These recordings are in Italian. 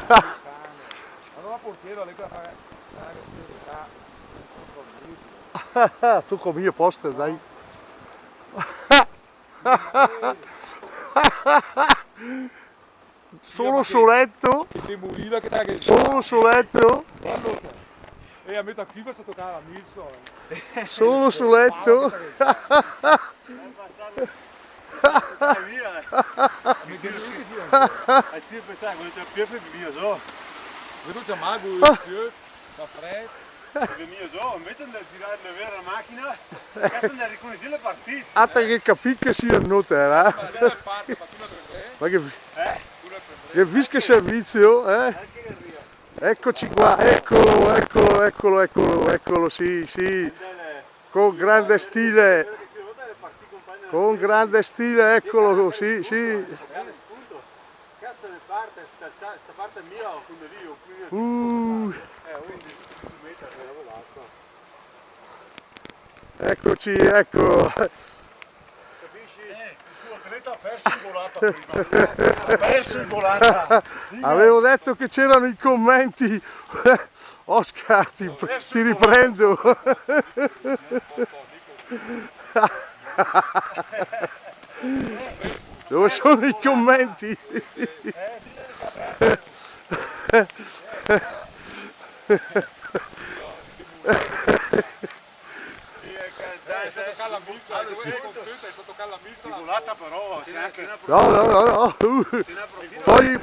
Allora portiere lì per fare Tu con mie poste, dai. Solo soletto, demolire che dai che solo soletto, e a metà qui per toccare la Milson. solo soletto. Mi che lui che Sì, pensavo, quando c'è più mio so. vedo c'è mago più da freddo. Il mio so, invece di girare la vera macchina, adesso ne riconosci le partite. Atta che capì che si annotterà. Ma lei è parte, ma tu la prendrai? Ma che, Tu la prendrai? che visca servizio, eh? Eccoci qua, eccolo, sì, sì. Con grande stile, eccolo, sì, sì. Cazzo ne parte, sta parte mia o quella lì, o qui. 11 metri per lavorato. Eccoci, ecco. Capisci? Il suo atleta ha perso in volata prima. Ha perso in volata. Avevo detto che c'erano i commenti. Oscar, ti riprendo. Dove sono i commenti? In volata però c'è anche... No. Poi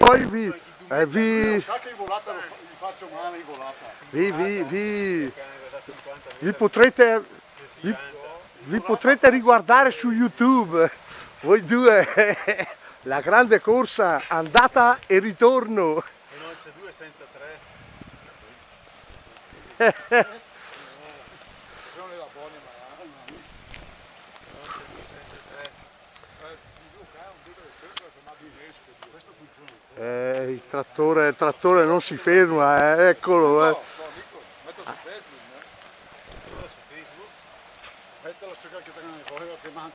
Sa che in volata gli faccio male in volata. vi potrete riguardare su YouTube, voi due, la grande corsa andata e ritorno. E non c'è 2 senza 3. Sono la buona ma Questo funziona. Il trattore non si ferma, eccolo. metto su Facebook, Mettilo su che te ne voglio che